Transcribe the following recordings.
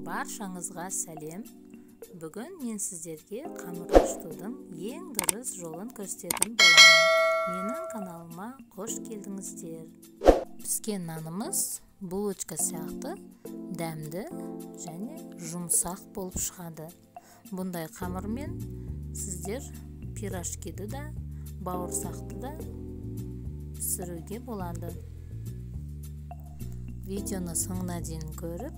Баршаңызға сәлем. Бүгін мен сіздерге қамыр ашытудың ең дұрыс жолын көрсететін боламын. Менің каналыма қош келдіңіздер. Піскен нанымыз булочка сияқты дәмді және жұмсақ болып шығады. Бұндай қамырмен сіздер пирожкиді да, бауырсақты да пісіруге болады. Видеоны соңына дейін көріп,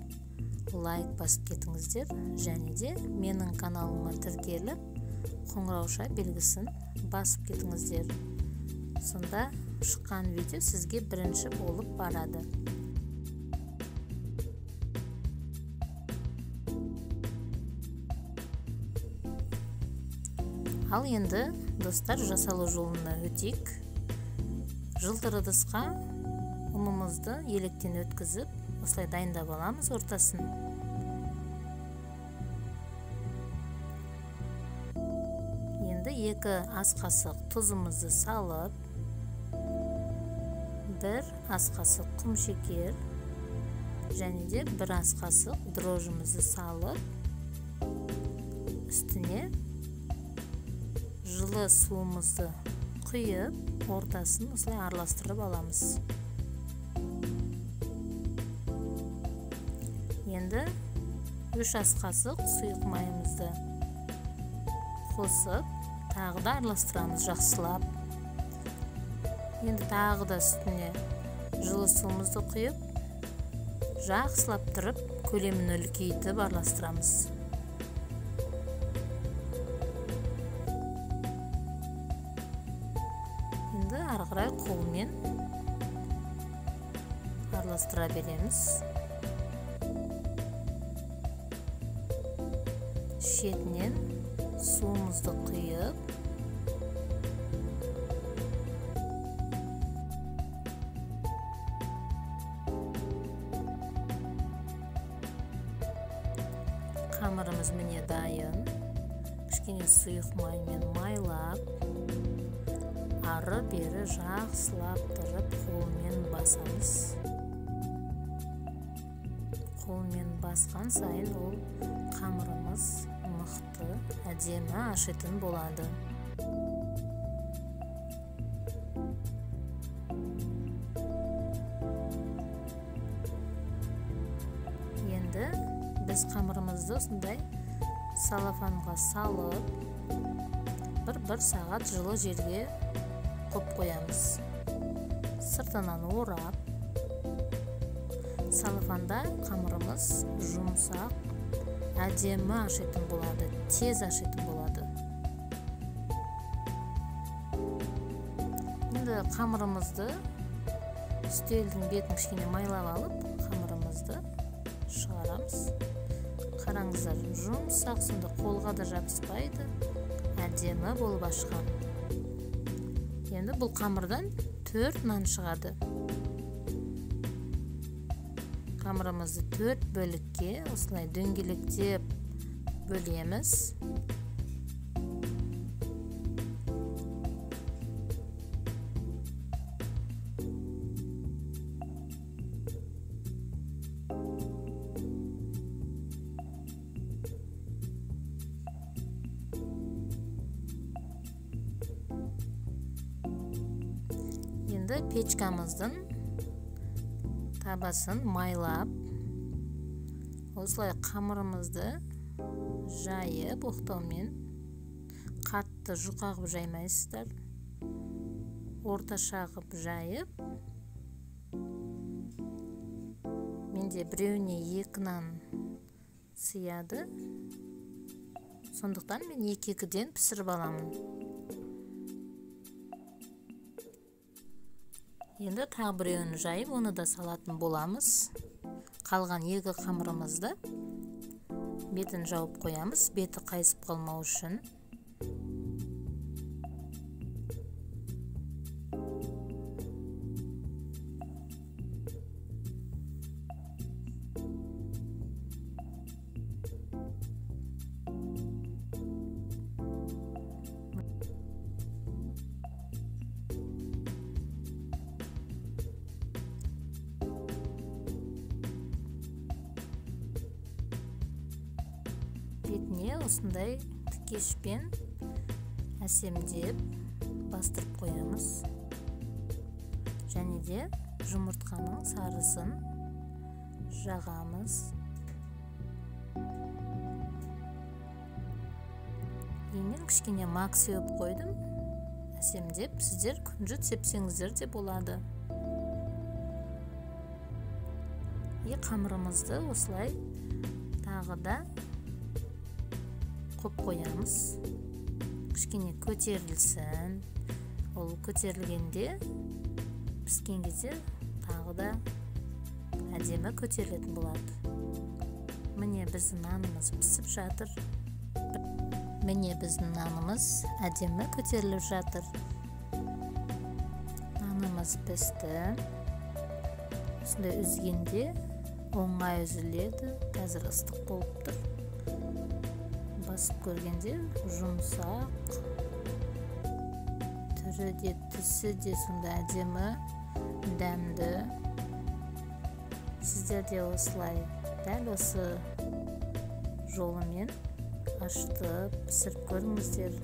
лайк басып кетіңіздер, және де менің каналыма тіркеліп, қоңырауша белгісін басып кетіңіздер. Сонда шыққан видео сізге бірінші болып барады. Ал енді достар, жасалу жолына өтейік. Жылтыр ыдысқа ұнымызды електен өткізіп, осылай дайындап аламыз ортасын. Енді 2 ас қасық тұзымызды салып, 1 ас қасық құмшекер және де 1 ас қасық дрожжымызды салып, үстіне жылы суымызды құйып, ортасын осылай араластырып аламыз. Енді 3 ас қасық сұйық майымызды қосып, тағы да араластырамыз жақсылап. Енді тағы да үстіне жылы суымызды құйып, жақсылап тұрып, көлемін үлкейтіп араластырамыз. Енді ары қарай қолмен араластыра береміз. Шетінен суымызды құйып, қамырымыз міне дайын. Кішкене сұйық маймен майлап, ары бері жақсылап тұрып, қолмен басамыз. Қолмен басқан сайын ол қамырымыз мықты, әдемі ашитын болады. Енді біз қамырымызды осындай салафанға салып, 1 сағат жылы жерге қойып қоямыз. Сыртынан орап, салафанда қамырымыз жұмсақ, әдемі ашитын болады, тез ашитын болады. Енді қамырымызды үстелдің бетін кішкене майлап алып, қамырымызды шығарамыз. Қараңыздар, жұмсақ, сонда қолға да жабыспайды, әдемі болып ашқан. Енді бұл қамырдан 4 нан шығады. Қамырымызды 4 бөлікке осылай дөңгелектеп бөлеміз. Енді печкамыздың табасын майлап, осылай қамырымызды жайып, оқтаумен қатты жұқа қылып жаймайсыздар, орташа қылып жайып, менде біреуіне 2 нан сыяды, сондықтан мен 2-2-ден пісіріп аламын. Енді тағы біреуін жайып, оны да салатын боламыз. Қалған 2 қамырымызды бетін жауып қоямыз, беті қайысып қалмау үшін. бетіне осындай тікешпен әсемдеп бастырып қоямыз. Және де жұмыртқаның сарысын жағамыз. Мен кішкене мак сеуіп қойдым. Әсемдеп, сіздер күнжіт сепсеңіздер де болады. Қамырымызды осылай тағы да қоп қоямыз. Кішкене көтерілсін. Ол көтерілгенде піскен кезде тағы да әдемі көтерілетін болады. Міне біздің нанымыз пісіп жатыр. Міне біздің нанымыз әдемі көтеріліп жатыр. Нанымыз пісті. Осындай үзгенде оңай үзіледі. Қазір ыстық болып тұр. Басып көргенде жұмсақ, түрі де түсі де сондай әдемі, дәмді. Сіздер де осылай дәл осы жолымен ашытып пісіріп көріңіздер.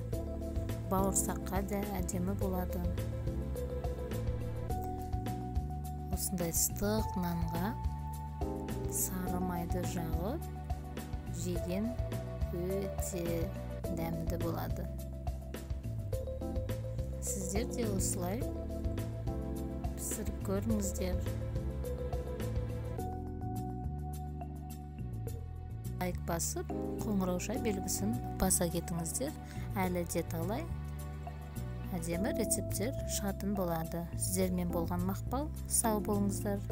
Бауырсаққа да әдемі болады. Осындай ыстық нанға сары майды жағып жеген өте дәмді болады. Сіздер де осылай пісіріп көріңіздер. Лайк басып, қоңырауша белгісін баса кетіңіздер. Әлі де талай әдемі рецепттер шығатын болады. Сіздермен болған Мақпал, сау болыңыздар.